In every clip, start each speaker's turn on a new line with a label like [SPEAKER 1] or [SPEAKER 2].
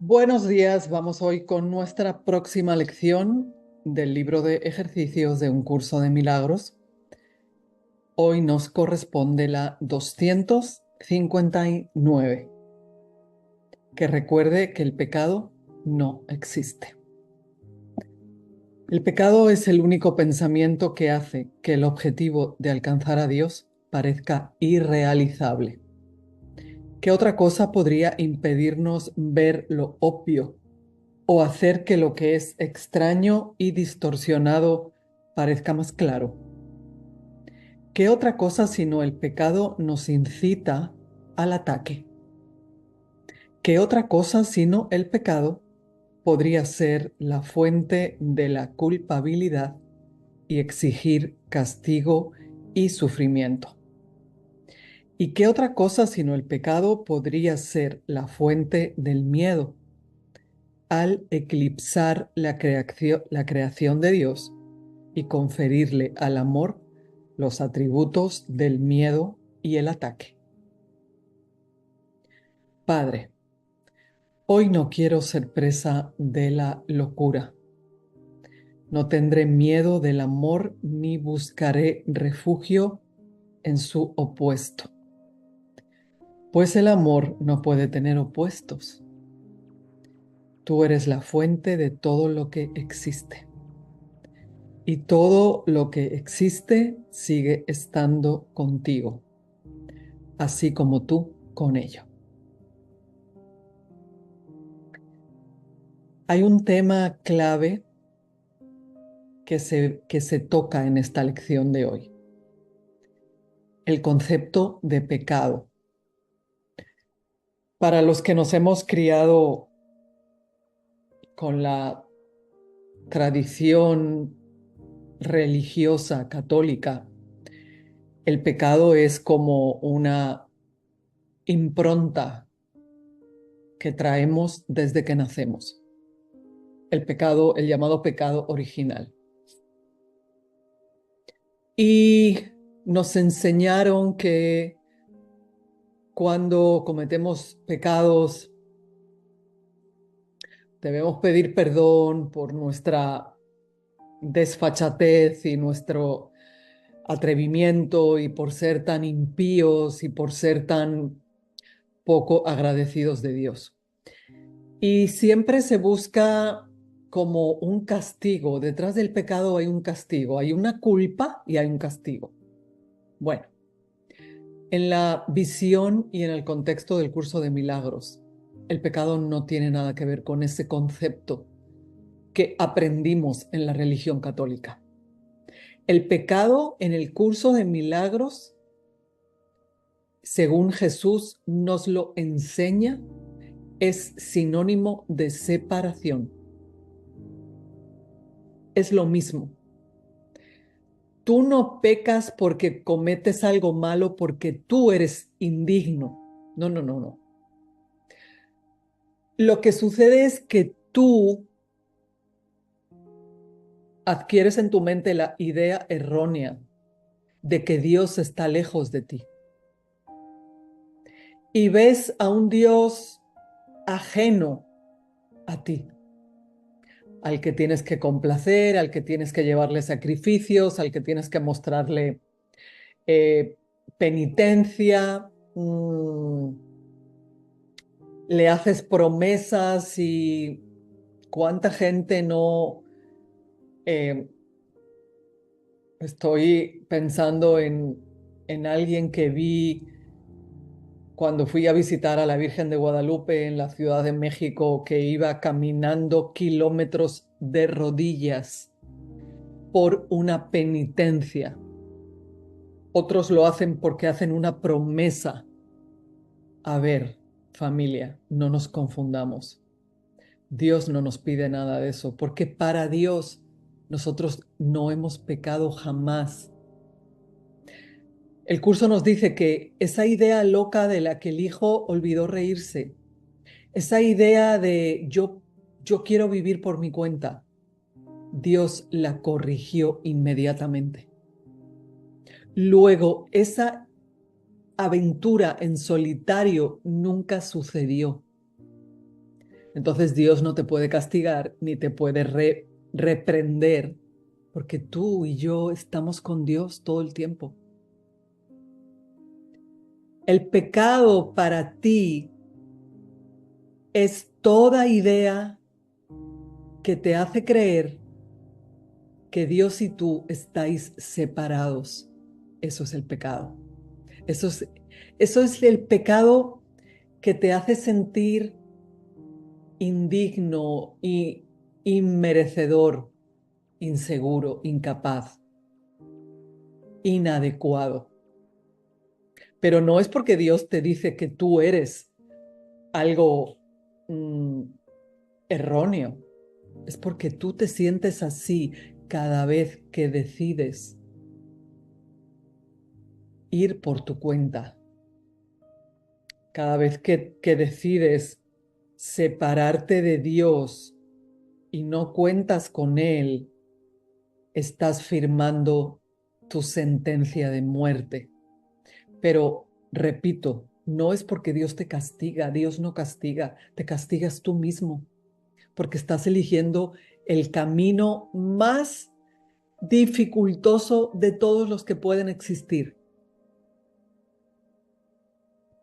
[SPEAKER 1] Buenos días, vamos hoy con nuestra próxima lección del libro de ejercicios de un curso de milagros. Hoy nos corresponde la 259, que recuerde que el pecado no existe. El pecado es el único pensamiento que hace que el objetivo de alcanzar a Dios parezca irrealizable. ¿Qué otra cosa podría impedirnos ver lo obvio o hacer que lo que es extraño y distorsionado parezca más claro? ¿Qué otra cosa sino el pecado nos incita al ataque? ¿Qué otra cosa sino el pecado podría ser la fuente de la culpabilidad y exigir castigo y sufrimiento? ¿Y qué otra cosa sino el pecado podría ser la fuente del miedo al eclipsar la creación de Dios y conferirle al amor los atributos del miedo y el ataque? Padre, hoy no quiero ser presa de la locura. No tendré miedo del amor ni buscaré refugio en su opuesto, pues el amor no puede tener opuestos. Tú eres la fuente de todo lo que existe. Y todo lo que existe sigue estando contigo, así como tú con ello. Hay un tema clave que se toca en esta lección de hoy: el concepto de pecado. Para los que nos hemos criado con la tradición religiosa católica, el pecado es como una impronta que traemos desde que nacemos. El pecado, el llamado pecado original. Y nos enseñaron que cuando cometemos pecados debemos pedir perdón por nuestra desfachatez y nuestro atrevimiento y por ser tan impíos y por ser tan poco agradecidos de Dios. Y siempre se busca como un castigo. Detrás del pecado hay un castigo, hay una culpa y hay un castigo. Bueno, en la visión y en el contexto del curso de milagros, el pecado no tiene nada que ver con ese concepto que aprendimos en la religión católica. El pecado en el curso de milagros, según Jesús nos lo enseña, es sinónimo de separación. Es lo mismo. Tú no pecas porque cometes algo malo porque tú eres indigno. No, no, no, no. Lo que sucede es que tú adquieres en tu mente la idea errónea de que Dios está lejos de ti. Y ves a un Dios ajeno a ti, al que tienes que complacer, al que tienes que llevarle sacrificios, al que tienes que mostrarle eh, penitencia, le haces promesas y cuánta gente no... estoy pensando en alguien que vi cuando fui a visitar a la Virgen de Guadalupe en la Ciudad de México, que iba caminando kilómetros de rodillas por una penitencia. Otros lo hacen porque hacen una promesa. A ver, familia, no nos confundamos. Dios no nos pide nada de eso, porque para Dios nosotros no hemos pecado jamás. El curso nos dice que esa idea loca de la que el hijo olvidó reírse, esa idea de yo quiero vivir por mi cuenta, Dios la corrigió inmediatamente. Luego, esa aventura en solitario nunca sucedió. Entonces Dios no te puede castigar ni te puede reprender, porque tú y yo estamos con Dios todo el tiempo. El pecado para ti es toda idea que te hace creer que Dios y tú estáis separados. Eso es el pecado. Eso es el pecado que te hace sentir indigno y inmerecedor, inseguro, incapaz, inadecuado. Pero no es porque Dios te dice que tú eres algo erróneo. Es porque tú te sientes así cada vez que decides ir por tu cuenta. Cada vez que decides separarte de Dios y no cuentas con Él, estás firmando tu sentencia de muerte. Pero, repito, no es porque Dios te castiga, Dios no castiga, te castigas tú mismo, porque estás eligiendo el camino más dificultoso de todos los que pueden existir.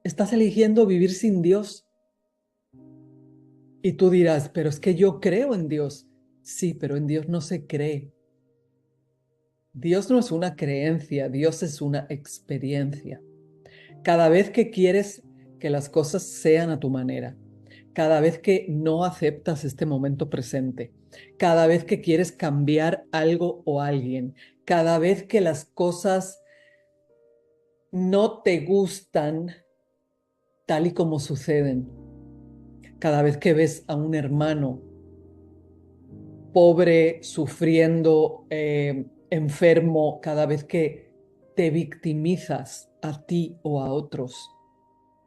[SPEAKER 1] Estás eligiendo vivir sin Dios. Y tú dirás, pero es que yo creo en Dios. Sí, pero en Dios no se cree. Dios no es una creencia, Dios es una experiencia. Cada vez que quieres que las cosas sean a tu manera, cada vez que no aceptas este momento presente, cada vez que quieres cambiar algo o alguien, cada vez que las cosas no te gustan tal y como suceden, cada vez que ves a un hermano pobre, sufriendo, enfermo, cada vez que te victimizas a ti o a otros,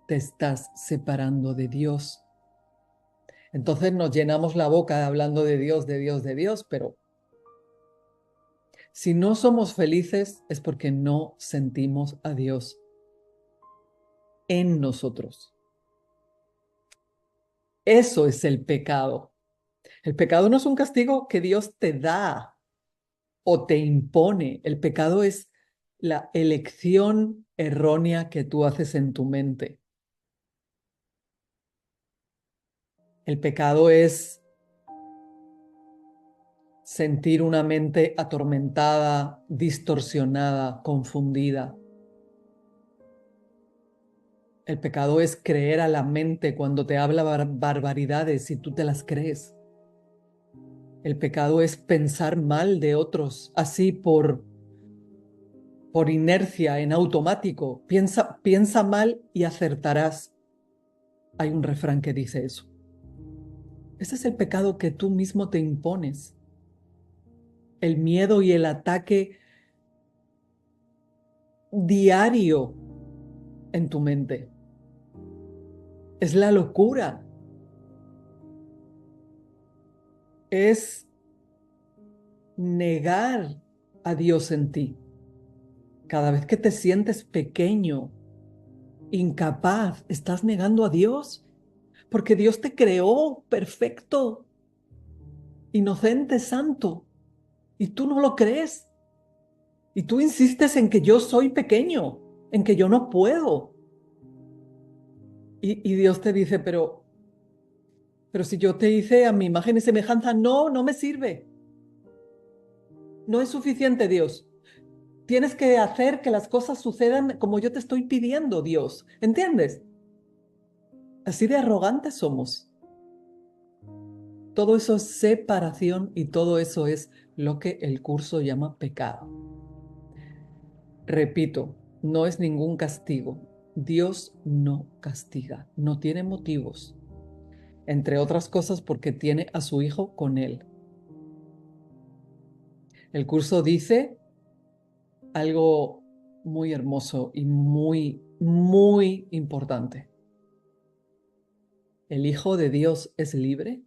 [SPEAKER 1] te estás separando de Dios. Entonces nos llenamos la boca hablando de Dios, de Dios, de Dios, pero si no somos felices es porque no sentimos a Dios en nosotros. Eso es el pecado. El pecado no es un castigo que Dios te da o te impone. El pecado es la elección errónea que tú haces en tu mente. El pecado es sentir una mente atormentada, distorsionada, confundida. El pecado es creer a la mente cuando te habla barbaridades y tú te las crees. El pecado es pensar mal de otros, así por inercia, en automático. Piensa mal y acertarás. Hay un refrán que dice eso. Ese es el pecado que tú mismo te impones. El miedo y el ataque diario en tu mente. Es la locura. Es negar a Dios en ti. Cada vez que te sientes pequeño, incapaz, estás negando a Dios, porque Dios te creó perfecto, inocente, santo, y tú no lo crees. Y tú insistes en que yo soy pequeño, en que yo no puedo. Y Dios te dice, pero si yo te hice a mi imagen y semejanza, no, no me sirve. No es suficiente, Dios. Tienes que hacer que las cosas sucedan como yo te estoy pidiendo, Dios. ¿Entiendes? Así de arrogantes somos. Todo eso es separación y todo eso es lo que el curso llama pecado. Repito, no es ningún castigo. Dios no castiga, no tiene motivos, entre otras cosas porque tiene a su hijo con él. El curso dice algo muy hermoso y muy, muy importante. El Hijo de Dios es libre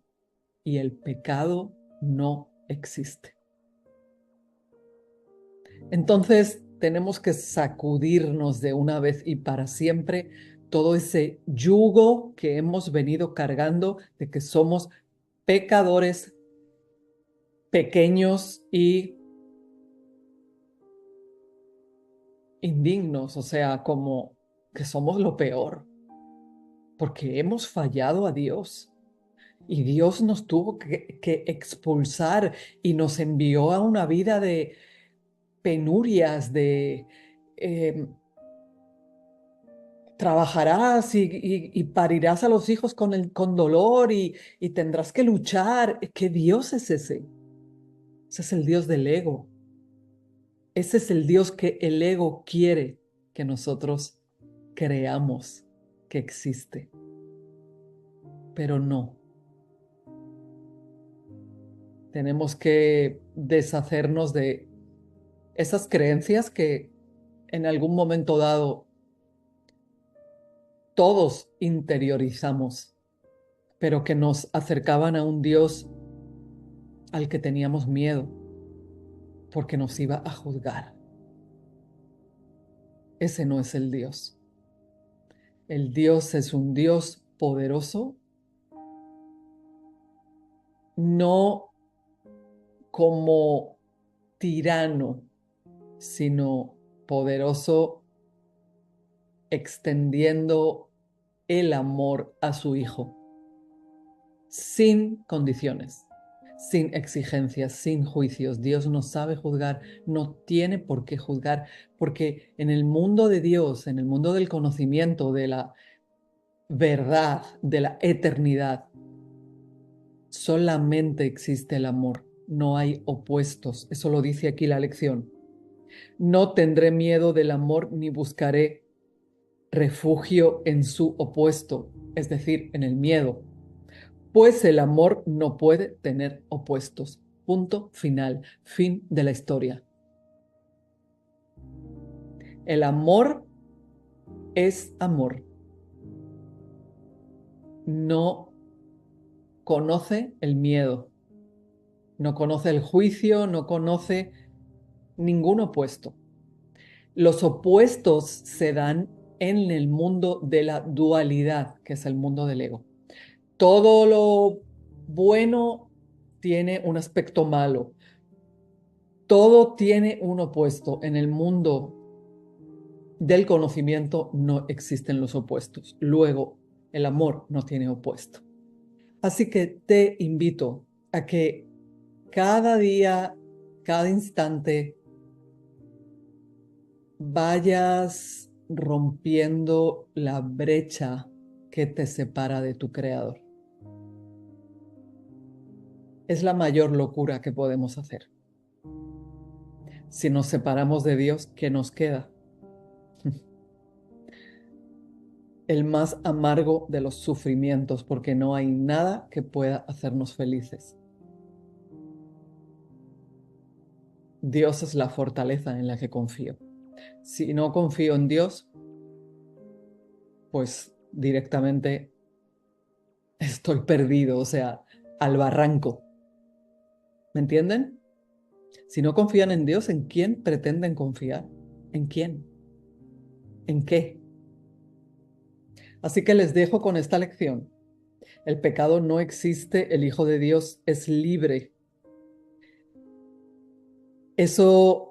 [SPEAKER 1] y el pecado no existe. Entonces, tenemos que sacudirnos de una vez y para siempre todo ese yugo que hemos venido cargando de que somos pecadores pequeños y indignos, o sea, como que somos lo peor, porque hemos fallado a Dios y Dios nos tuvo que expulsar y nos envió a una vida de penurias, de eh, trabajarás y parirás a los hijos con dolor y tendrás que luchar. ¿Qué Dios es ese? Ese es el Dios del ego. Ese es el Dios que el ego quiere que nosotros creamos que existe, pero no. Tenemos que deshacernos de esas creencias que en algún momento dado todos interiorizamos, pero que nos acercaban a un Dios al que teníamos miedo porque nos iba a juzgar. Ese no es el Dios. El Dios es un Dios poderoso, no como tirano, sino poderoso extendiendo el amor a su Hijo, sin condiciones, sin exigencias, sin juicios. Dios no sabe juzgar, no tiene por qué juzgar, porque en el mundo de Dios, en el mundo del conocimiento, de la verdad, de la eternidad, solamente existe el amor, no hay opuestos. Eso lo dice aquí la lección. No tendré miedo del amor ni buscaré refugio en su opuesto, es decir, en el miedo, pues el amor no puede tener opuestos. Punto final, fin de la historia. El amor es amor. No conoce el miedo, no conoce el juicio, no conoce ningún opuesto. Los opuestos se dan en el mundo de la dualidad, que es el mundo del ego. Todo lo bueno tiene un aspecto malo. Todo tiene un opuesto. En el mundo del conocimiento no existen los opuestos. Luego, el amor no tiene opuesto. Así que te invito a que cada día, cada instante, vayas rompiendo la brecha que te separa de tu creador. Es la mayor locura que podemos hacer. Si nos separamos de Dios, ¿qué nos queda? El más amargo de los sufrimientos, porque no hay nada que pueda hacernos felices. Dios es la fortaleza en la que confío. Si no confío en Dios, pues directamente estoy perdido, o sea, al barranco. ¿Me entienden? Si no confían en Dios, ¿en quién pretenden confiar? ¿En quién? ¿En qué? Así que les dejo con esta lección. El pecado no existe, el Hijo de Dios es libre. Eso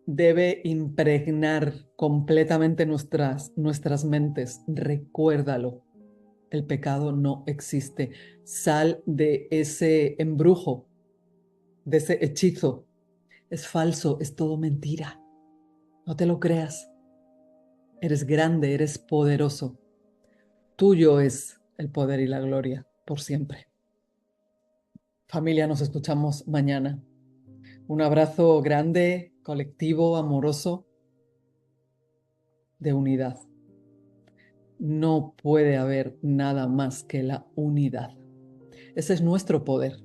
[SPEAKER 1] debe impregnar completamente nuestras mentes. Recuérdalo. El pecado no existe. Sal de ese embrujo, de ese hechizo. Es falso, es todo mentira. No te lo creas. Eres grande, eres poderoso. Tuyo es el poder y la gloria por siempre. Familia, nos escuchamos mañana. Un abrazo grande, colectivo, amoroso, de unidad. No puede haber nada más que la unidad. Ese es nuestro poder.